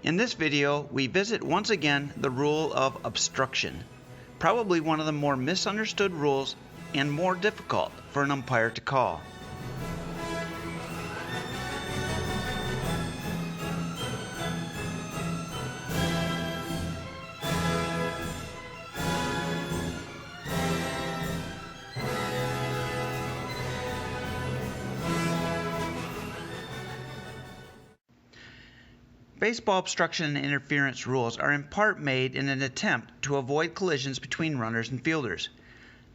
In this video, we visit once again the rule of obstruction, probably one of the more misunderstood rules and more difficult for an umpire to call. Baseball obstruction and interference rules are in part made in an attempt to avoid collisions between runners and fielders.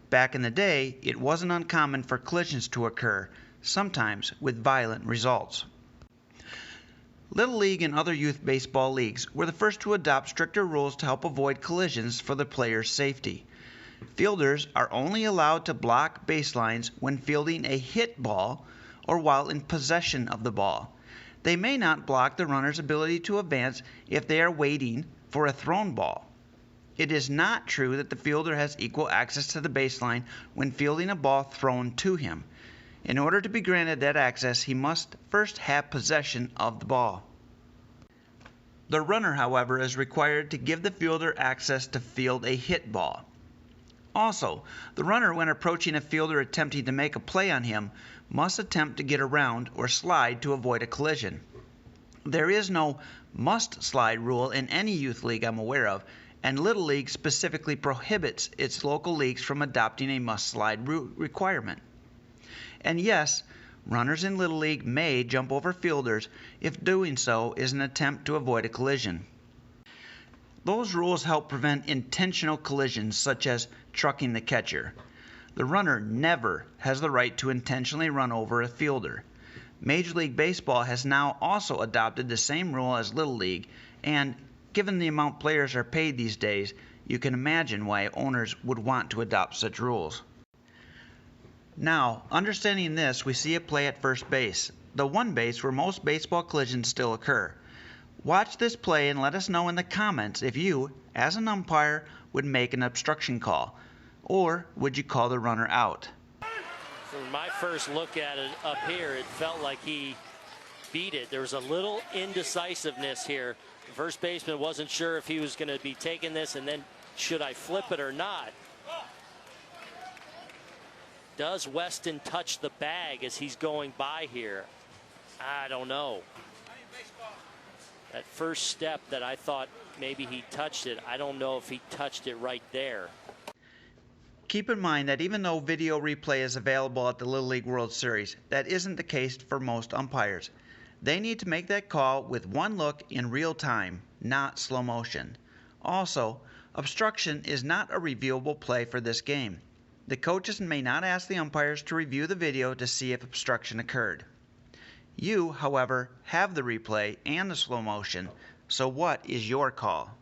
Back in the day, it wasn't uncommon for collisions to occur, sometimes with violent results. Little League and other youth baseball leagues were the first to adopt stricter rules to help avoid collisions for the players' safety. Fielders are only allowed to block baselines when fielding a hit ball or while in possession of the ball. They may not block the runner's ability to advance if they are waiting for a thrown ball. It is not true that the fielder has equal access to the baseline when fielding a ball thrown to him. In order to be granted that access, he must first have possession of the ball. The runner, however, is required to give the fielder access to field a hit ball. Also, the runner, when approaching a fielder attempting to make a play on him, must attempt to get around or slide to avoid a collision. There is no must slide rule in any youth league I'm aware of, and Little League specifically prohibits its local leagues from adopting a must slide requirement. And yes, runners in Little League may jump over fielders if doing so is an attempt to avoid a collision. Those rules help prevent intentional collisions such as trucking the catcher. The runner never has the right to intentionally run over a fielder. Major League Baseball has now also adopted the same rule as Little League, and given the amount players are paid these days, you can imagine why owners would want to adopt such rules. Now, understanding this, we see a play at first base, the one base where most baseball collisions still occur. Watch this play and let us know in the comments if you, as an umpire, would make an obstruction call, or would you call the runner out? From my first look at it up here, it felt like he beat it. There was a little indecisiveness here. The first baseman wasn't sure if he was going to be taking this and then should I flip it or not. Does Weston touch the bag as he's going by here? I don't know. That first step that I thought maybe he touched it, I don't know if he touched it right there. Keep in mind that even though video replay is available at the Little League World Series, that isn't the case for most umpires. They need to make that call with one look in real time, not slow motion. Also, obstruction is not a reviewable play for this game. The coaches may not ask the umpires to review the video to see if obstruction occurred. You, however, have the replay and the slow motion, so what is your call?